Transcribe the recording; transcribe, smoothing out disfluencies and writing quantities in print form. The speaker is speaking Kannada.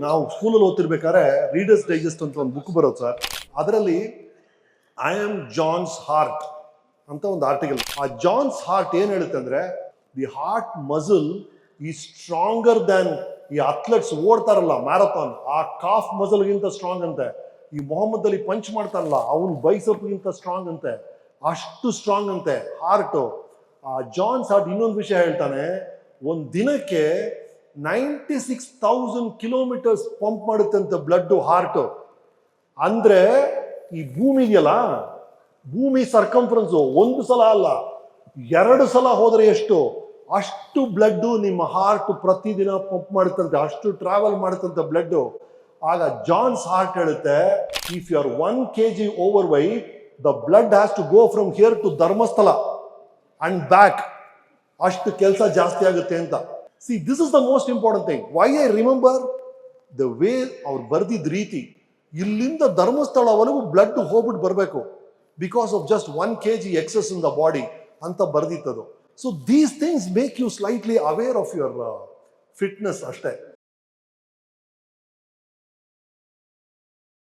ನಾವು ಸ್ಕೂಲಲ್ಲಿ ಓದ್ತಿರ್ಬೇಕಾದ್ರೆ ರೀಡರ್ಸ್ ಡೈಜೆಸ್ಟ್ ಅಂತ ಒಂದು ಬುಕ್ ಬರೋದು ಸರ್. ಅದರಲ್ಲಿ ಐ ಆಮ್ ಜಾನ್ಸ್ ಹಾರ್ಟ್ ಅಂತ ಒಂದು ಆರ್ಟಿಕಲ್. ಆ ಜಾನ್ಸ್ ಹಾರ್ಟ್ ಏನ್ ಹೇಳುತ್ತೆ ಅಂದ್ರೆ, ದಿ ಹಾರ್ಟ್ ಮಸಲ್ ಈ ಸ್ಟ್ರಾಂಗರ್ ದ್ಯಾನ್ ಈ ಅಥ್ಲೆಟ್ಸ್ ಓಡ್ತಾರಲ್ಲ ಮ್ಯಾರಥಾನ್, ಆ ಕಾಫ್ ಮಸಲ್ಗಿಂತ ಸ್ಟ್ರಾಂಗ್ ಅಂತೆ. ಈ ಮೊಹಮ್ಮದ್ ಅಲಿ ಪಂಚ್ ಮಾಡ್ತಾನಲ್ಲ ಅವನ್ ಬೈಸಪ್ಗಿಂತ ಸ್ಟ್ರಾಂಗ್ ಅಂತೆ, ಅಷ್ಟು ಸ್ಟ್ರಾಂಗ್ ಅಂತೆ ಹಾರ್ಟ್. ಆ ಜಾನ್ಸ್ ಹಾರ್ಟ್ ಇನ್ನೊಂದು ವಿಷಯ ಹೇಳ್ತಾನೆ, ಒಂದ್ ದಿನಕ್ಕೆ 96,000 ಕಿಲೋಮೀಟರ್ಸ್ ಪಂಪ್ ಮಾಡುತ್ತಂತೆ ಬ್ಲಡ್ ಹಾರ್ಟ್. ಅಂದ್ರೆ ಈ ಭೂಮಿ ಇದೆಯಲ್ಲ, ಭೂಮಿ ಸರ್ಕಂಫರೆನ್ಸ್ ಒಂದು ಸಲ ಅಲ್ಲ 2 ಸಲ ಹೋದ್ರೆ ಎಷ್ಟು, ಅಷ್ಟು ಬ್ಲಡ್ ನಿಮ್ಮ ಹಾರ್ಟ್ ಪ್ರತಿದಿನ ಪಂಪ್ ಮಾಡುತ್ತಂತೆ, ಅಷ್ಟು ಟ್ರಾವೆಲ್ ಮಾಡುತ್ತಂತೆ ಬ್ಲಡ್. ಆಗ ಜಾನ್ಸ್ ಹಾರ್ಟ್ ಹೇಳುತ್ತೆ, if you are 1 kg overweight, the blood has to go from here to Dharmasthala and back. ಅಷ್ಟು ಕೆಲಸ ಜಾಸ್ತಿ ಆಗುತ್ತೆ ಅಂತ. See, this is the most important thing. Why I remember the way ಅವ್ರು ಬರ್ದಿದ್ದ ರೀತಿ, ಇಲ್ಲಿಂದ ಧರ್ಮಸ್ಥಳವರೆಗೂ ಬ್ಲಡ್ ಹೋಗ್ಬಿಟ್ಟು ಬರಬೇಕು because of just 1 kg excess in the body ಅಂತ ಬರ್ದಿತ್ತದು. So these things make you slightly aware of your fitness ಅಷ್ಟೇ.